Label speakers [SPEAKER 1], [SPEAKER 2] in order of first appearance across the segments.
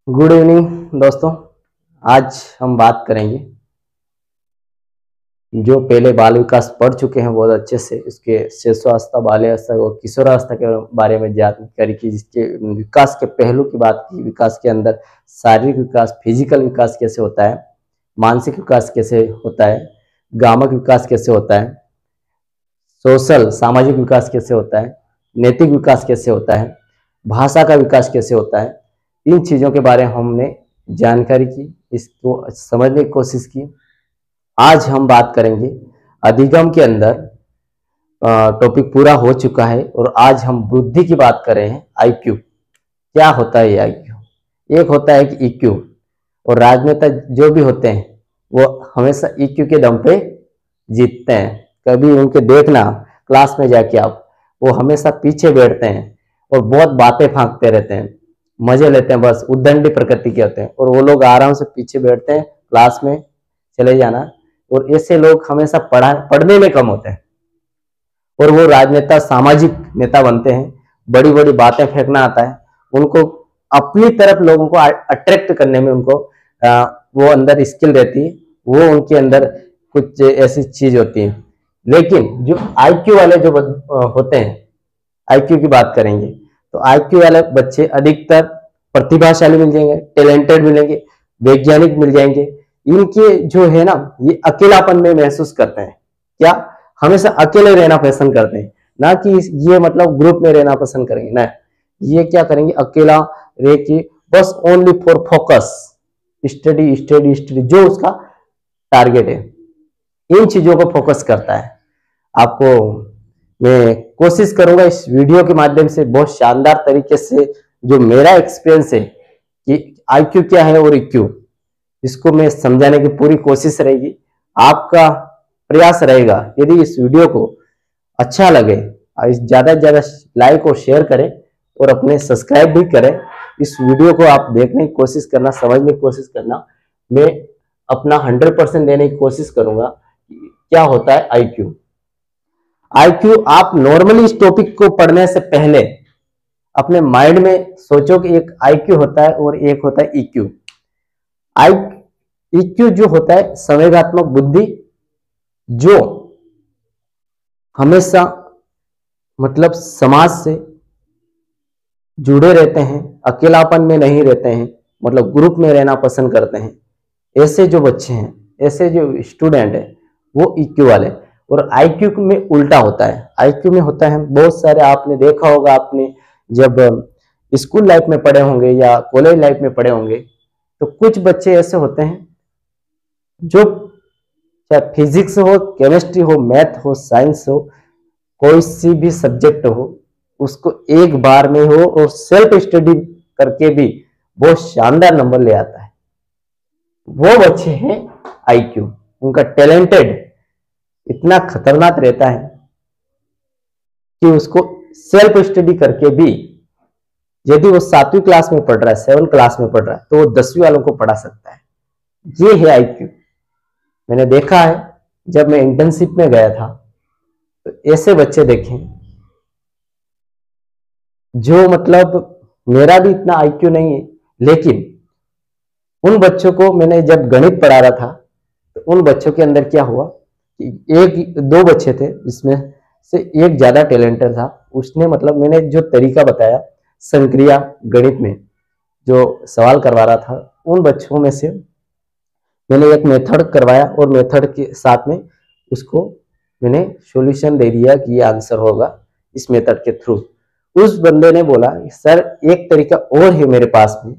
[SPEAKER 1] Good evening दोस्तों। आज हम बात करेंगे जो पहले बाल विकास पढ़ चुके हैं बहुत अच्छे से, इसके शिशुअवस्था, बाल्यावस्था और किशोरावस्था के बारे में जानकारी की, जिसके विकास के पहलू की बात की। विकास के अंदर शारीरिक विकास, फिजिकल विकास कैसे होता है, मानसिक विकास कैसे होता है, गामक विकास कैसे होता है, सोशल सामाजिक विकास कैसे होता है, नैतिक विकास कैसे होता है, भाषा का विकास कैसे होता है। इन चीज़ों के बारे में हमने जानकारी की, इसको समझने की कोशिश की। आज हम बात करेंगे अधिगम के अंदर। टॉपिक पूरा हो चुका है और आज हम बुद्धि की बात कर रहे हैं। आईक्यू क्या होता है? ये आईक्यू एक होता है कि ईक्यू, और राजनेता जो भी होते हैं वो हमेशा ईक्यू के दम पे जीतते हैं। कभी उनके देखना क्लास में जाके आप, वो हमेशा पीछे बैठते हैं और बहुत बातें फांकते रहते हैं, मजे लेते हैं, बस उद्दंडी प्रकृति के होते हैं। और वो लोग आराम से पीछे बैठते हैं, क्लास में चले जाना। और ऐसे लोग हमेशा पढ़ने में कम होते हैं और वो राजनेता, सामाजिक नेता बनते हैं। बड़ी बड़ी बातें फेंकना आता है उनको, अपनी तरफ लोगों को अट्रैक्ट करने में उनको वो अंदर स्किल रहती है, वो उनके अंदर कुछ ऐसी चीज होती है। लेकिन जो आईक्यू वाले जो होते हैं, आईक्यू की बात करेंगे तो आईक्यू वाले बच्चे अधिकतर प्रतिभाशाली मिल जाएंगे, टैलेंटेड मिलेंगे, वैज्ञानिक मिल जाएंगे। इनके जो है ना, ये अकेलापन में महसूस करते हैं। क्या? हमेशा अकेले रहना पसंद करते हैं, ना कि ये मतलब ग्रुप में रहना पसंद करेंगे ना। ये क्या करेंगे? अकेला रह के बस only for focus, study study study, जो उसका टारगेट है, इन चीजों को फोकस करता है। आपको मैं कोशिश करूंगा इस वीडियो के माध्यम से बहुत शानदार तरीके से जो मेरा एक्सपीरियंस है कि आईक्यू क्या है और ईक्यू, इसको मैं समझाने की पूरी कोशिश रहेगी। आपका प्रयास रहेगा, यदि इस वीडियो को अच्छा लगे ज्यादा से ज्यादा लाइक और शेयर करें और अपने सब्सक्राइब भी करें। इस वीडियो को आप देखने की कोशिश करना, समझने की कोशिश करना। मैं अपना 100% देने की कोशिश करूंगा। क्या होता है आईक्यू? आईक्यू, आप नॉर्मली इस टॉपिक को पढ़ने से पहले अपने माइंड में सोचो कि एक आईक्यू होता है और एक होता है ईक्यू। आई ईक्यू जो होता है संवेगात्मक बुद्धि, जो हमेशा मतलब समाज से जुड़े रहते हैं, अकेलापन में नहीं रहते हैं, मतलब ग्रुप में रहना पसंद करते हैं। ऐसे जो बच्चे हैं, ऐसे जो स्टूडेंट है, वो ईक्यू वाले। और आईक्यू में उल्टा होता है। आईक्यू में होता है बहुत सारे, आपने देखा होगा, आपने जब स्कूल लाइफ में पढ़े होंगे या कॉलेज लाइफ में पढ़े होंगे, तो कुछ बच्चे ऐसे होते हैं जो चाहे फिजिक्स हो, केमिस्ट्री हो, मैथ हो, साइंस हो, कोई सी भी सब्जेक्ट हो, उसको एक बार में हो और सेल्फ स्टडी करके भी बहुत शानदार नंबर ले आता है। वो बच्चे हैं आईक्यू। उनका टैलेंटेड इतना खतरनाक रहता है कि उसको सेल्फ स्टडी करके भी, यदि वो 7वीं क्लास में पढ़ रहा है, 7th क्लास में पढ़ रहा है, तो वो 10वीं वालों को पढ़ा सकता है। ये है आईक्यू। मैंने देखा है जब मैं इंटर्नशिप में गया था, तो ऐसे बच्चे देखे जो मतलब, मेरा भी इतना आईक्यू नहीं है, लेकिन उन बच्चों को मैंने जब गणित पढ़ा रहा था, तो उन बच्चों के अंदर क्या हुआ कि एक दो बच्चे थे जिसमें से एक ज्यादा टैलेंटेड था। उसने मतलब मैंने जो तरीका बताया संक्रिया गणित में जो सवाल करवा रहा था, उन बच्चों में से मैंने एक मेथड करवाया और मेथड के साथ में उसको मैंने सॉल्यूशन दे दिया कि ये आंसर होगा इस मेथड के थ्रू। उस बंदे ने बोला सर एक तरीका और है मेरे पास में,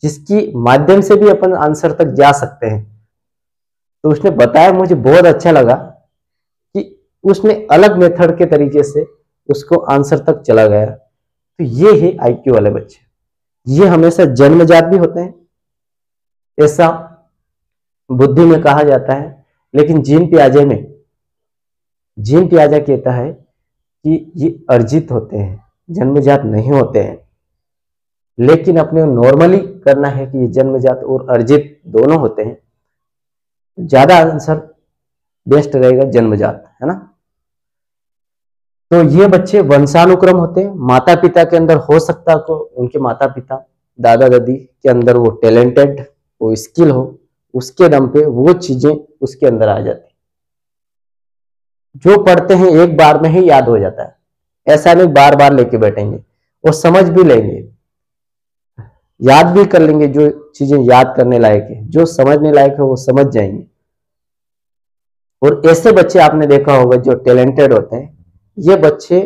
[SPEAKER 1] जिसकी माध्यम से भी अपन आंसर तक जा सकते हैं। तो उसने बताया, मुझे बहुत अच्छा लगा कि उसने अलग मेथड के तरीके से उसको आंसर तक चला गया। तो ये है आईक्यू वाले बच्चे। ये हमेशा जन्मजात भी होते हैं, ऐसा बुद्धि में कहा जाता है। लेकिन जीन पियाजे कहता है कि ये अर्जित होते हैं, जन्मजात नहीं होते हैं। लेकिन अपने नॉर्मली करना है कि ये जन्मजात और अर्जित दोनों होते हैं। ज्यादा आंसर बेस्ट रहेगा जन्मजात, है ना। तो ये बच्चे वंशानुक्रम होते हैं, माता पिता के अंदर हो सकता को उनके माता पिता दादा दादी के अंदर वो टैलेंटेड, वो स्किल हो, उसके दम पे वो चीजें उसके अंदर आ जाती। जो पढ़ते हैं एक बार में ही याद हो जाता है, ऐसा नहीं बार बार लेके बैठेंगे, वो समझ भी लेंगे, याद भी कर लेंगे। जो चीजें याद करने लायक है, जो समझने लायक है, वो समझ जाएंगे। और ऐसे बच्चे आपने देखा होगा जो टैलेंटेड होते हैं, ये बच्चे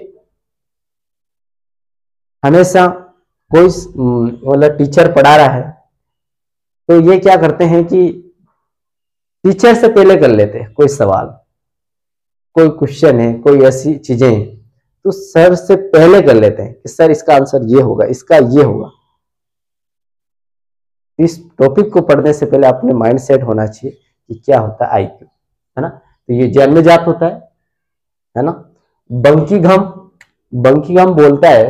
[SPEAKER 1] हमेशा कोई मतलब टीचर पढ़ा रहा है तो ये क्या करते हैं कि टीचर से पहले कर लेते हैं कोई सवाल, कोई क्वेश्चन है, कोई ऐसी चीजें हैं, तो सर से पहले कर लेते हैं कि सर इसका आंसर ये होगा, इसका ये होगा। इस टॉपिक को पढ़ने से पहले अपने माइंड सेट होना चाहिए कि क्या होता है आईक्यू, है ना। तो ये जन्मजात होता है ना। बंकिंघम बोलता है,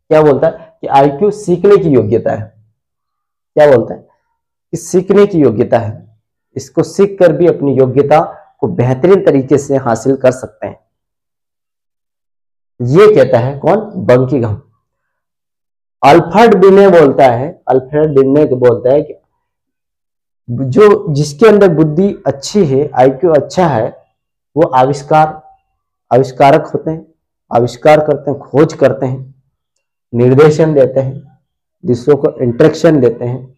[SPEAKER 1] क्या बोलता है कि आईक्यू सीखने की योग्यता है। क्या बोलता है कि सीखने की योग्यता है, इसको सीख कर भी अपनी योग्यता को बेहतरीन तरीके से हासिल कर सकते हैं। ये कहता है कौन? बंकिंघम। अल्फ्रेड बिने बोलता है, अल्फ्रेड बिने बोलता है कि जो जिसके अंदर बुद्धि अच्छी है, आईक्यू अच्छा है, वो आविष्कारक होते हैं, आविष्कार करते हैं, खोज करते हैं, निर्देशन देते हैं, दूसरों को इंटरेक्शन देते हैं,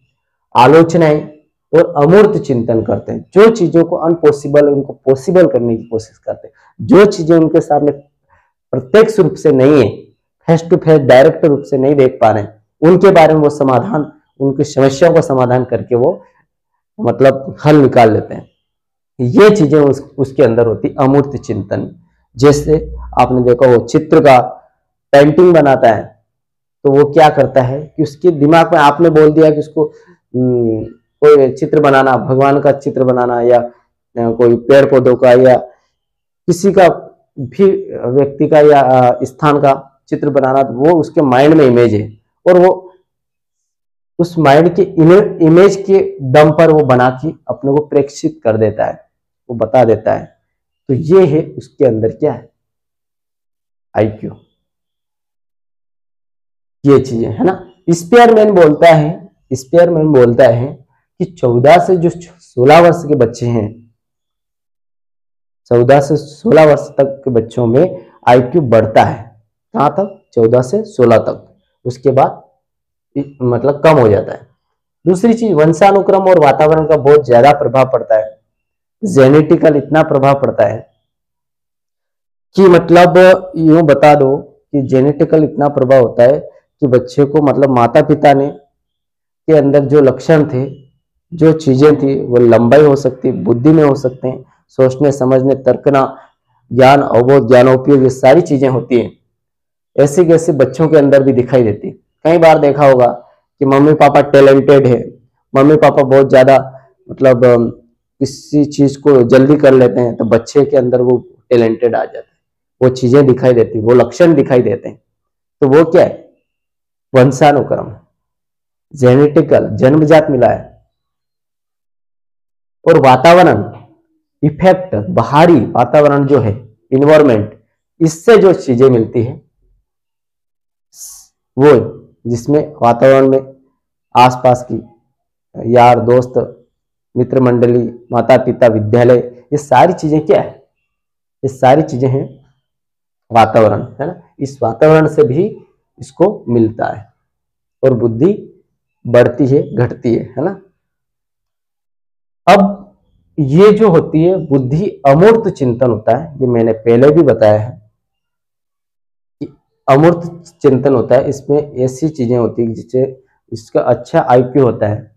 [SPEAKER 1] आलोचनाएं और अमूर्त चिंतन करते हैं। जो चीजों को अनपॉसिबल उनको पॉसिबल करने की कोशिश करते हैं। जो चीजें उनके सामने प्रत्यक्ष रूप से नहीं है, फेस टू फेस डायरेक्ट रूप से नहीं देख पा रहे हैं, उनके बारे में वो समाधान, उनकी समस्याओं का समाधान करके वो मतलब हल निकाल लेते हैं। ये चीजें उसके अंदर होती अमूर्त चिंतन। जैसे आपने देखा वो चित्र का पेंटिंग बनाता है तो वो क्या करता है कि उसके दिमाग में आपने बोल दिया कि उसको कोई चित्र बनाना, भगवान का चित्र बनाना या कोई पेड़ पौधों का या किसी का भी व्यक्ति का या स्थान का चित्र बनाना, तो वो उसके माइंड में इमेज है और वो उस माइंड के इमेज के दम पर वो बना के अपने को प्रेक्षित कर देता है, वो बता देता है। तो ये है उसके अंदर क्या है? आईक्यू। ये चीजें है ना। स्पेयरमैन बोलता है कि 14 से जो 16 वर्ष के बच्चे हैं, 14 से 16 वर्ष तक के बच्चों में आईक्यू बढ़ता है। कहां तक? 14 से 16 तक। उसके बाद मतलब कम हो जाता है। दूसरी चीज, वंशानुक्रम और वातावरण का बहुत ज्यादा प्रभाव पड़ता है। जेनेटिकल इतना प्रभाव पड़ता है कि मतलब यूं बता दो कि जेनेटिकल इतना प्रभाव होता है कि बच्चे को मतलब माता पिता ने के अंदर जो लक्षण थे, जो चीजें थी, वो लंबाई हो सकती है, बुद्धि में हो सकते हैं, सोचने समझने तर्कना, ज्ञान अवबोध, ज्ञानोपयोग, ये सारी चीजें होती हैं। ऐसे कैसे बच्चों के अंदर भी दिखाई देती। कई बार देखा होगा कि मम्मी पापा टैलेंटेड है, मम्मी पापा बहुत ज्यादा मतलब किसी चीज को जल्दी कर लेते हैं, तो बच्चे के अंदर वो टैलेंटेड आ जाता है, वो चीजें दिखाई देती, वो लक्षण दिखाई देते हैं। तो वो क्या है? वंशानुक्रम, जेनेटिकल, जन्मजात मिला है। और वातावरण इफेक्ट, बाहरी वातावरण जो है, इन्वायरमेंट, इससे जो चीजें मिलती है वो, जिसमें वातावरण में आसपास की यार दोस्त, मित्र मंडली, माता पिता, विद्यालय, ये सारी चीजें क्या है? ये सारी चीजें हैं वातावरण, है ना। इस वातावरण से भी इसको मिलता है और बुद्धि बढ़ती है, घटती है ना। अब ये जो होती है बुद्धि अमूर्त चिंतन होता है, ये मैंने पहले भी बताया है कि अमूर्त चिंतन होता है। इसमें ऐसी चीजें होती है जिससे इसका अच्छा आईक्यू होता है,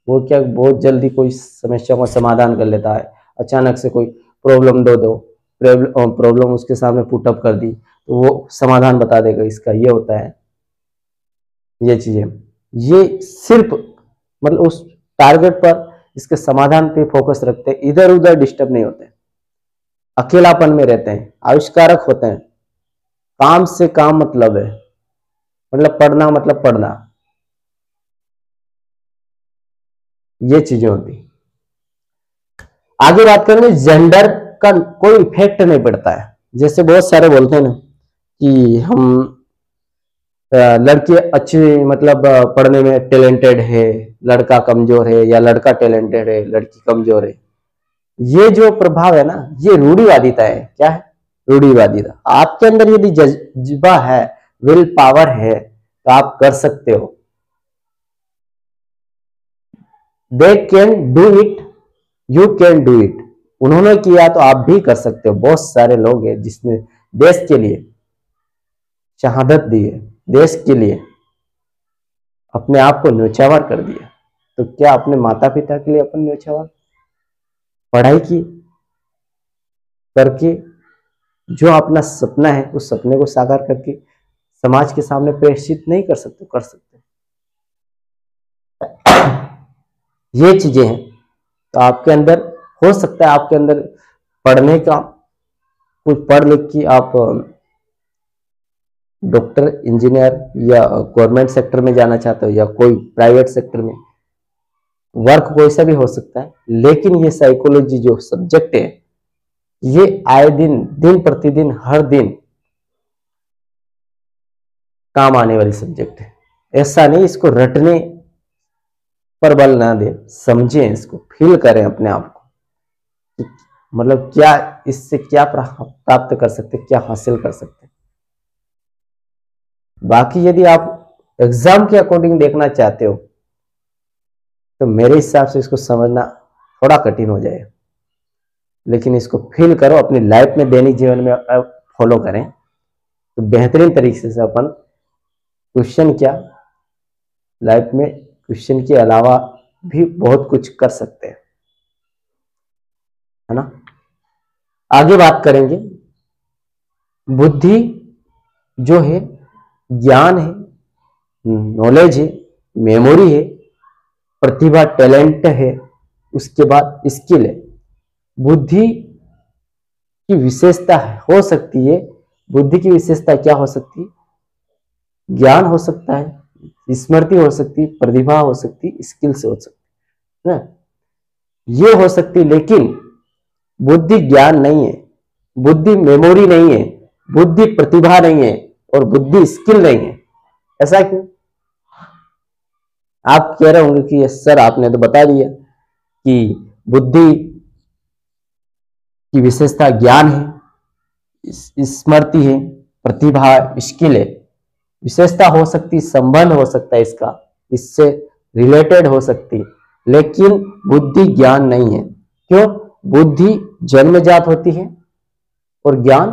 [SPEAKER 1] वो क्या बहुत जल्दी कोई समस्या का समाधान कर लेता है। अचानक से कोई प्रॉब्लम दो प्रॉब्लम उसके सामने पुटअप कर दी तो वो समाधान बता देगा, इसका ये होता है। ये चीजें, ये सिर्फ मतलब उस टारगेट पर, इसके समाधान पे फोकस रखते हैं, इधर उधर डिस्टर्ब नहीं होते, अकेलापन में रहते हैं, आविष्कारक होते हैं, काम से काम मतलब है, मतलब पढ़ना मतलब पढ़ना, ये चीजें होती। आगे बात करेंगे, जेंडर का कोई इफेक्ट नहीं पड़ता है। जैसे बहुत सारे बोलते हैं ना कि हम लड़की अच्छी मतलब पढ़ने में टैलेंटेड है, लड़का कमजोर है, या लड़का टैलेंटेड है, लड़की कमजोर है। ये जो प्रभाव है ना, ये रूढ़िवादिता है। क्या है? रूढ़िवादिता। आपके अंदर यदि जज्बा है, विल पावर है, तो आप कर सकते हो। They can do it, you can do it. उन्होंने किया तो आप भी कर सकते हो। बहुत सारे लोग हैं जिसने देश के लिए शहादत दी है, देश के लिए अपने आप को न्योछावर कर दिया। तो क्या अपने माता पिता के लिए अपन न्योछावर? पढ़ाई की करके जो अपना सपना है, उस सपने को साकार करके समाज के सामने प्रेषित नहीं कर सकते? कर सकते। ये चीजें हैं। तो आपके अंदर हो सकता है, आपके अंदर पढ़ने का, कुछ पढ़ लिख के आप डॉक्टर, इंजीनियर या गवर्नमेंट सेक्टर में जाना चाहते हो, या कोई प्राइवेट सेक्टर में, वर्क कोई सा भी हो सकता है। लेकिन ये साइकोलॉजी जो सब्जेक्ट है, ये आए दिन, दिन प्रतिदिन, हर दिन काम आने वाली सब्जेक्ट है। ऐसा नहीं इसको रटने पर बल ना दे, समझें इसको, फील करें अपने आप को, मतलब क्या इससे क्या प्राप्त कर सकते, क्या हासिल कर सकते। बाकी यदि आप एग्जाम के अकॉर्डिंग देखना चाहते हो, तो मेरे हिसाब से इसको समझना थोड़ा कठिन हो जाएगा। लेकिन इसको फील करो, अपनी लाइफ में, दैनिक जीवन में फॉलो करें, तो बेहतरीन तरीके से अपन क्वेश्चन क्या, लाइफ में क्वेश्चन के अलावा भी बहुत कुछ कर सकते हैं, है ना। आगे बात करेंगे। बुद्धि जो है, ज्ञान है, नॉलेज है, मेमोरी है, प्रतिभा, टैलेंट है, उसके बाद स्किल है। बुद्धि की विशेषता हो सकती है, बुद्धि की विशेषता क्या हो सकती है? ज्ञान हो सकता है, स्मृति हो सकती, प्रतिभा हो सकती, स्किल्स हो सकती है ना, ये हो सकती। लेकिन बुद्धि ज्ञान नहीं है, बुद्धि मेमोरी नहीं है, बुद्धि प्रतिभा नहीं है, और बुद्धि स्किल नहीं है। ऐसा क्यों? आप कह रहे होंगे कि सर आपने तो बता दिया कि बुद्धि की विशेषता ज्ञान है, स्मृति है, प्रतिभा, स्किल है। विशेषता हो सकती, संबंध हो सकता है इसका, इससे रिलेटेड हो सकती, लेकिन बुद्धि ज्ञान नहीं है। क्यों? बुद्धि जन्मजात होती है, और ज्ञान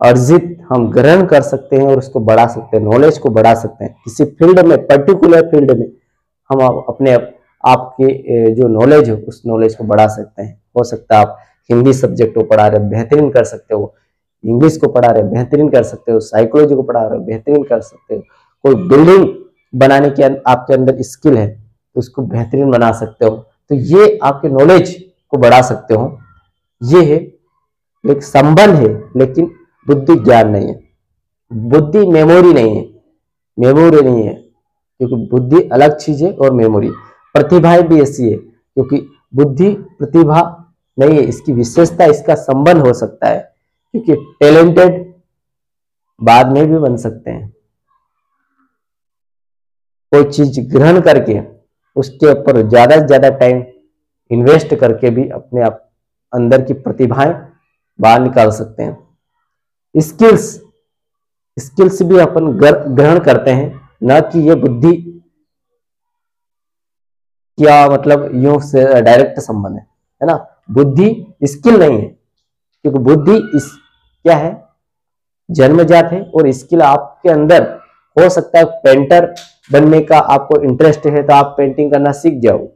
[SPEAKER 1] अर्जित हम ग्रहण कर सकते हैं और उसको बढ़ा सकते हैं, नॉलेज को बढ़ा सकते हैं। किसी फील्ड में, पर्टिकुलर फील्ड में हम अपने आपके जो नॉलेज है, उस नॉलेज को बढ़ा सकते हैं। हो सकता है आप हिंदी सब्जेक्ट को पढ़ा रहे, बेहतरीन कर सकते हो, इंग्लिश को पढ़ा रहे, बेहतरीन कर सकते हो, साइकोलॉजी को पढ़ा रहे, बेहतरीन कर सकते हो, कोई बिल्डिंग बनाने की आपके अंदर स्किल है, तो उसको बेहतरीन बना सकते हो। तो ये आपके नॉलेज को बढ़ा सकते हो। ये है एक संबंध है, लेकिन बुद्धि ज्ञान नहीं है। बुद्धि मेमोरी नहीं है, मेमोरी नहीं है, क्योंकि बुद्धि अलग चीज है और मेमोरी। प्रतिभाएं भी ऐसी है, क्योंकि बुद्धि प्रतिभा नहीं है, इसकी विशेषता, इसका संबंध हो सकता है, क्योंकि टैलेंटेड बाद में भी बन सकते हैं। कोई चीज ग्रहण करके उसके ऊपर ज्यादा से ज्यादा टाइम इन्वेस्ट करके भी अपने आप अंदर की प्रतिभाएं बाहर निकाल सकते हैं। स्किल्स, स्किल्स भी अपन ग्रहण करते हैं, न कि ये बुद्धि क्या मतलब यूं से डायरेक्ट संबंध है ना। बुद्धि स्किल नहीं है, क्योंकि बुद्धि इस क्या है, जन्मजात है, और स्किल आपके अंदर हो सकता है। पेंटर बनने का आपको इंटरेस्ट है, तो आप पेंटिंग करना सीख जाओ।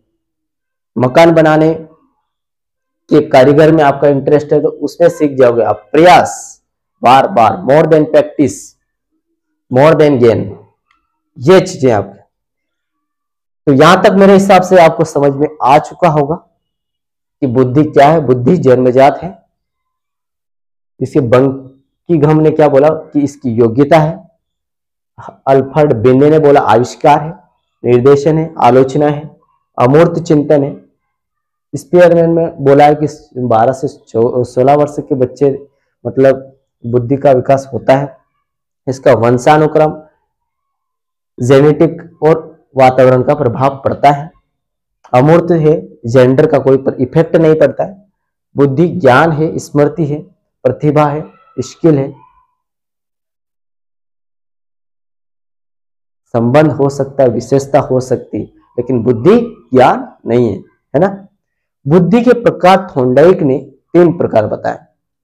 [SPEAKER 1] मकान बनाने के कारीगर में आपका इंटरेस्ट है, तो उसमें सीख जाओगे आप। प्रयास, बार बार, more than practice, more than gain, ये चीजें आपके। तो यहां तक मेरे हिसाब से आपको समझ में आ चुका होगा कि बुद्धि क्या है। बुद्धि जन्मजात है। इसके बंकीघम ने क्या बोला कि इसकी योग्यता है। अल्फ्रेड बेने ने बोला आविष्कार है, निर्देशन है, आलोचना है, अमूर्त चिंतन है। स्पीयरमैन में बोला है कि 12 से 16 वर्ष के बच्चे मतलब बुद्धि का विकास होता है। इसका वंशानुक्रम, जेनेटिक और वातावरण का प्रभाव पड़ता है। अमूर्त है, जेंडर का कोई इफेक्ट नहीं पड़ता है। बुद्धि ज्ञान है, स्मृति है, प्रतिभा है, स्किल है, संबंध हो सकता है, विशेषता हो सकती है, लेकिन बुद्धि ज्ञान नहीं है ना। बुद्धि के प्रकार थॉर्नडाइक ने 3 प्रकार बताए।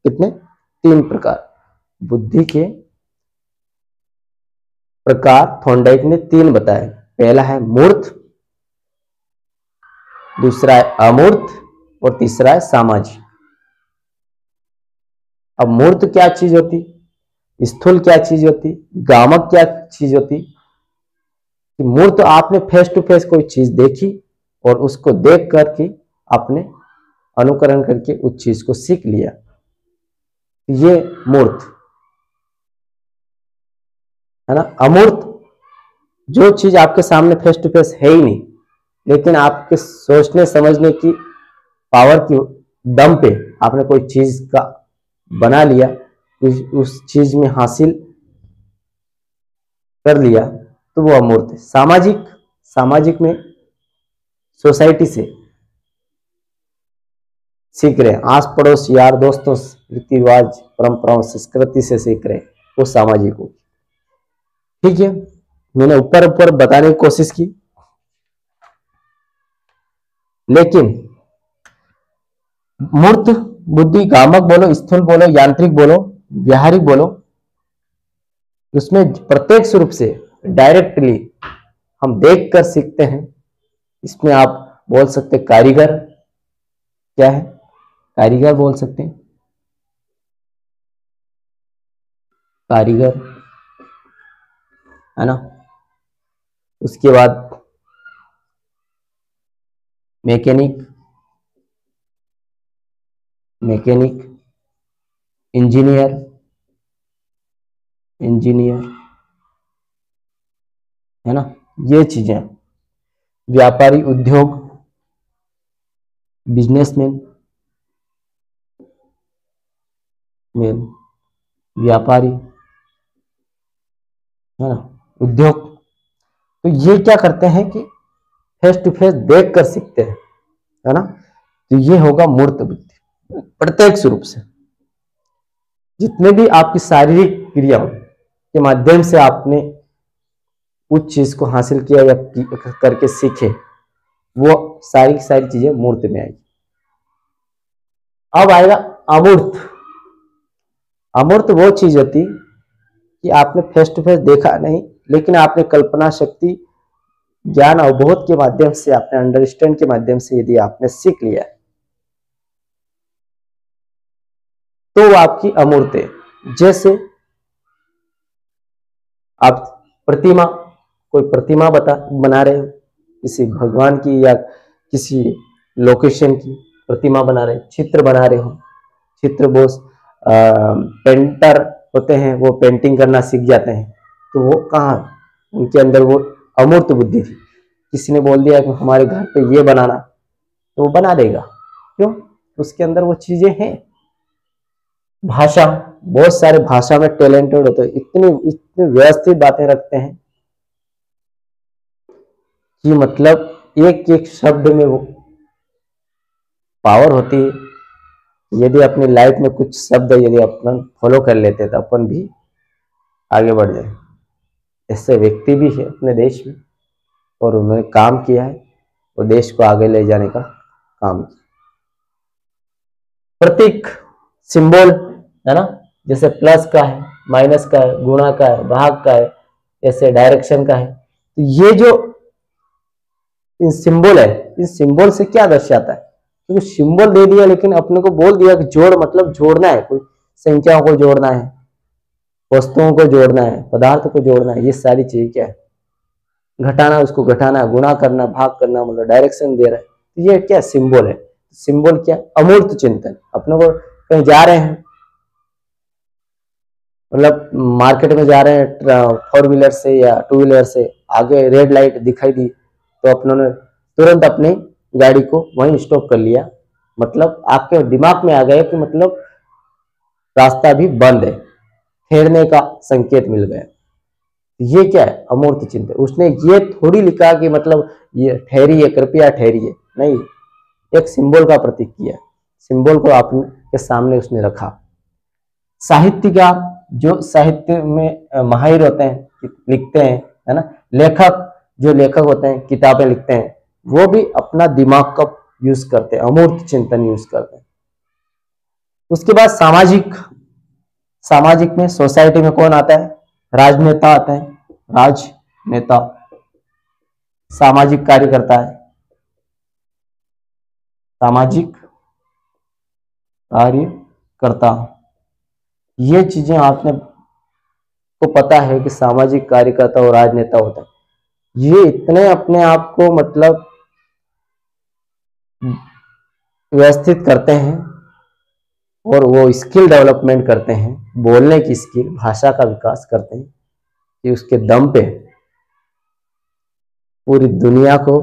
[SPEAKER 1] कितने? 3 प्रकार। बुद्धि के प्रकार थॉर्नडाइक ने 3 बताए। पहला है मूर्त, दूसरा है अमूर्त और तीसरा है सामाजिक। अब मूर्त क्या चीज होती, स्थूल क्या चीज होती, गामक क्या चीज होती? कि मूर्त आपने फेस टू फेस कोई चीज देखी और उसको देख करके आपने अनुकरण करके उस चीज को सीख लिया, ये मूर्त है ना। अमूर्त जो चीज आपके सामने फेस टू फेस है ही नहीं, लेकिन आपके सोचने समझने की पावर की दम पे आपने कोई चीज का बना लिया, उस चीज में हासिल कर लिया, तो वो अमूर्त है। सामाजिक, सामाजिक में सोसाइटी से सीख रहे हैं, आस पड़ोस, यार दोस्तों, रीति रिवाज, परंपराओं, संस्कृति से सीख रहे हैं, वो सामाजिक हो। ठीक है, मैंने ऊपर ऊपर बताने की कोशिश की, लेकिन मूर्त बुद्धि, गामक बोलो, स्थूल बोलो, यांत्रिक बोलो, व्यावहारिक बोलो, उसमें प्रत्यक्ष रूप से डायरेक्टली हम देख कर सीखते हैं। इसमें आप बोल सकते कारीगर, क्या है? कारीगर बोल सकते हैं, कारीगर है ना। उसके बाद मैकेनिक, मैकेनिक, इंजीनियर, इंजीनियर है ना, ये चीजें। व्यापारी, उद्योग, बिजनेसमैन, मैन, व्यापारी है ना, उद्योग। तो ये क्या करते हैं कि फेस टू फेस देख कर सीखते हैं, है ना। तो ये होगा मूर्त बुद्धि। प्रत्यक्ष रूप से जितने भी आपकी शारीरिक क्रियाओं के माध्यम से आपने उस चीज को हासिल किया या करके सीखे, वो सारी सारी चीजें मूर्त में आएगी। अब आएगा अमूर्त। अमूर्त वो चीज होती कि आपने फेस टू फेस देखा नहीं, लेकिन आपने कल्पना शक्ति, ज्ञान, अवबोध के माध्यम से, आपने अंडरस्टैंड के माध्यम से यदि आपने सीख लिया तो वो आपकी अमूर्त है। जैसे आप प्रतिमा, कोई प्रतिमा बना रहे हो, किसी भगवान की या किसी लोकेशन की प्रतिमा बना रहे, चित्र बना रहे हो, चित्र बोस पेंटर होते हैं, वो पेंटिंग करना सीख जाते हैं, तो वो कहाँ, उनके अंदर वो अमूर्त बुद्धि थी। किसी ने बोल दिया कि हमारे घर पे ये बनाना, तो वो बना देगा। क्यों? उसके अंदर वो चीजें हैं। भाषा, बहुत सारे भाषा में टैलेंटेड होते हैं, इतनी इतनी व्यवस्थित बातें रखते हैं कि मतलब एक एक शब्द में वो पावर होती है। यदि अपनी लाइफ में कुछ शब्द यदि अपन फॉलो कर लेते तो अपन भी आगे बढ़ जाए। ऐसे व्यक्ति भी है अपने देश में और उन्होंने काम किया है और देश को आगे ले जाने का काम किया। प्रतीक, सिंबल है ना, जैसे प्लस का है, माइनस का है, गुणा का है, भाग का है, ऐसे डायरेक्शन का है। तो ये जो इन सिंबल है, इस सिंबल से क्या दर्शाता है? क्योंकि सिंबल दे दिया लेकिन अपने को बोल दिया कि जोड़, मतलब जोड़ना है, कोई संख्याओं को जोड़ना है, वस्तुओं को जोड़ना है, पदार्थ को जोड़ना है, ये सारी चीज क्या है? घटाना, उसको घटाना, गुणा करना, भाग करना, मतलब डायरेक्शन दे रहा है। तो ये क्या सिंबल है? सिंबल क्या? अमूर्त चिंतन। अपने को कहीं जा रहे हैं, मतलब मार्केट में जा रहे हैं 4 व्हीलर से या 2 व्हीलर से, आगे रेड लाइट दिखाई दी तो अपनों ने तुरंत अपनी गाड़ी को वहीं स्टॉप कर लिया। मतलब आपके दिमाग में आ गया कि मतलब रास्ता भी बंद है, ठहरने का संकेत मिल गया। ये क्या है? अमूर्त चिंतन। उसने ये थोड़ी लिखा कि मतलब ये ठहरिए, कृपया ठहरिए, नहीं, एक सिंबल का प्रतीक किया, सिंबल को आपके सामने उसने रखा। साहित्यकार जो साहित्य में माहिर होते हैं, लिखते हैं, है ना, लेखक जो लेखक होते हैं, किताबें लिखते हैं, वो भी अपना दिमाग का यूज करते हैं, अमूर्त चिंतन यूज करते हैं। उसके बाद सामाजिक, सामाजिक में सोसाइटी में कौन आता है? राजनेता आता है, राजनेता सामाजिक कार्य करता है, सामाजिक कार्यकर्ता। ये चीजें आपने को पता है कि सामाजिक कार्यकर्ता और राजनेता होता है, ये इतने अपने आप को मतलब व्यवस्थित करते हैं और वो स्किल डेवलपमेंट करते हैं, बोलने की स्किल, भाषा का विकास करते हैं कि उसके दम पे पूरी दुनिया को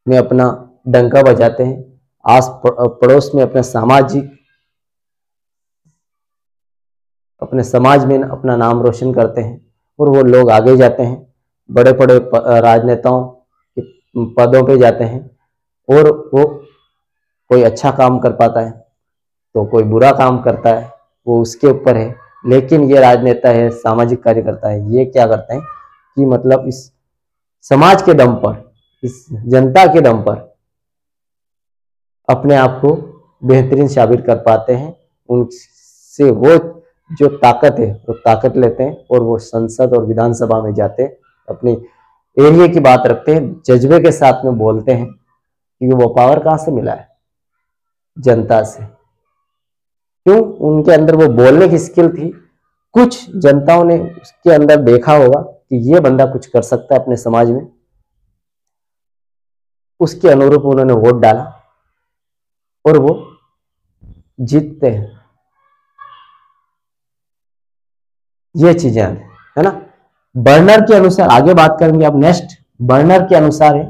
[SPEAKER 1] में अपना डंका बजाते हैं, आस पड़ोस में अपने सामाजिक, अपने समाज में अपना नाम रोशन करते हैं और वो लोग आगे जाते हैं, बड़े बड़े राजनेताओं के पदों पे जाते हैं और वो कोई अच्छा काम कर पाता है तो कोई बुरा काम करता है, वो उसके ऊपर है। लेकिन ये राजनेता है, सामाजिक कार्यकर्ता है, ये क्या करते हैं कि मतलब इस समाज के दम पर, इस जनता के दम पर अपने आप को बेहतरीन साबित कर पाते हैं। उनसे वो जो ताकत है वो ताकत लेते हैं और वो संसद और विधानसभा में जाते हैं, अपने एरिया की बात रखते हैं, जज्बे के साथ में बोलते हैं कि वो पावर कहाँ से मिला है? जनता से। क्यों? उनके अंदर वो बोलने की स्किल थी। कुछ जनताओं ने उसके अंदर देखा होगा कि ये बंदा कुछ कर सकता है अपने समाज में, उसके अनुरूप उन्होंने वोट डाला और वो जीतते हैं। ये चीजें है ना। बर्नर के अनुसार आगे बात करेंगे अब नेक्स्ट। बर्नर के अनुसार है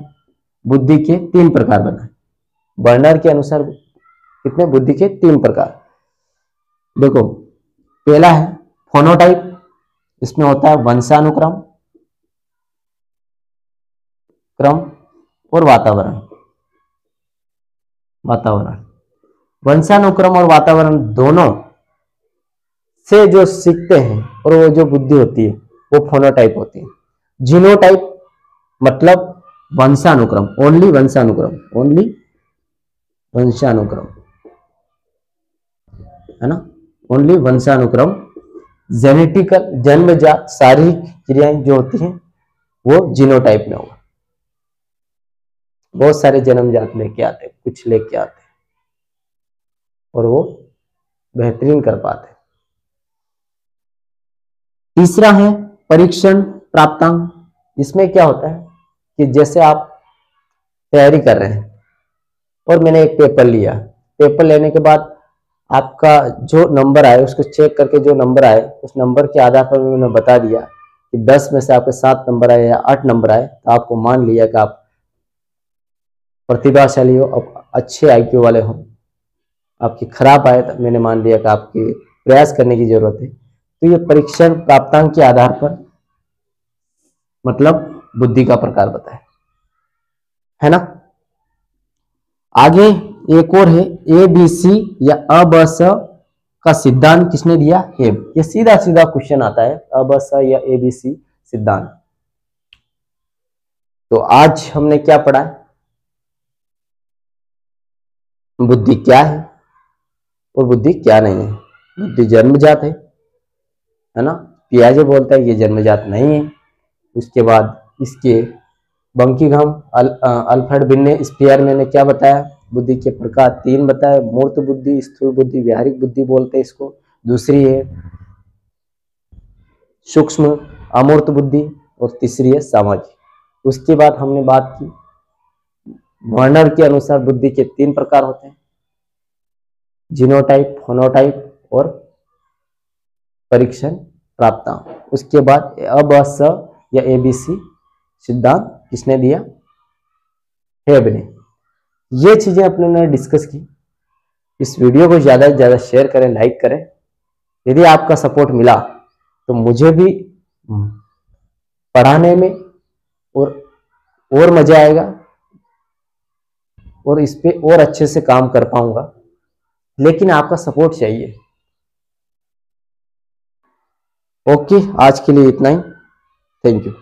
[SPEAKER 1] बुद्धि के 3 प्रकार बना। बर्नर के अनुसार कितने? बुद्धि के 3 प्रकार। देखो, पहला है फोनोटाइप, इसमें होता है वंशानुक्रम, क्रम और वातावरण। वातावरण, वंशानुक्रम और वातावरण दोनों से जो सीखते हैं और वो जो बुद्धि होती है वो फोनोटाइप होती है। जीनोटाइप मतलब वंशानुक्रम, ओनली वंशानुक्रम, ओनली वंशानुक्रम, है ना, ओनली वंशानुक्रम। जेनेटिकल, जन्मजात शारीरिक क्रियाएं जो होती हैं वो जीनोटाइप में होगा। बहुत सारे जन्मजात लेके आते हैं, कुछ लेके आते हैं और वो बेहतरीन कर पाते हैं। तीसरा है परीक्षण प्राप्तांक। इसमें क्या होता है कि जैसे आप तैयारी कर रहे हैं और मैंने एक पेपर लिया, पेपर लेने के बाद आपका जो नंबर आए उसको चेक करके जो नंबर आए उस नंबर के आधार पर मैंने बता दिया कि 10 में से आपके 7 नंबर आए या 8 नंबर आए, तो आपको मान लिया कि आप प्रतिभाशाली हो, अब अच्छे IQ वाले हो। आपकी खराब आए तो मैंने मान लिया कि आपके प्रयास करने की जरूरत है। तो ये परीक्षण प्राप्तांक के आधार पर मतलब बुद्धि का प्रकार बताए, है ना। आगे एक और है ABC या ABC का सिद्धांत किसने दिया? हेब। ये सीधा सीधा क्वेश्चन आता है, ABC या ABC सिद्धांत। तो आज हमने क्या पढ़ा है? बुद्धि क्या है और बुद्धि क्या नहीं है। बुद्धि जन्मजात है ना, पियाजे बोलता है ये जन्मजात नहीं है। उसके बाद इसके बंकिंघम, अल्फ्रेड बिन्ने स्पियर मैंने क्या बताया? बुद्धि के प्रकार 3 बताए। मूर्त बुद्धि, स्थूल बुद्धि, व्यावहारिक बुद्धि बोलते हैं इसको। दूसरी है सूक्ष्म अमूर्त बुद्धि और तीसरी है सामाजिक। उसके बाद हमने बात की वर्नर के अनुसार बुद्धि के 3 प्रकार होते हैं, जीनोटाइप, फोनोटाइप और परीक्षण प्राप्तांक। उसके बाद ABC या ABC सिद्धांत किसने दिया? हेब ने। ये चीजें अपने ने डिस्कस की। इस वीडियो को ज्यादा से ज्यादा शेयर करें, लाइक करें। यदि आपका सपोर्ट मिला तो मुझे भी पढ़ाने में और मजा आएगा और इस पे और अच्छे से काम कर पाऊंगा, लेकिन आपका सपोर्ट चाहिए। ओके, आज के लिए इतना ही। Thank you.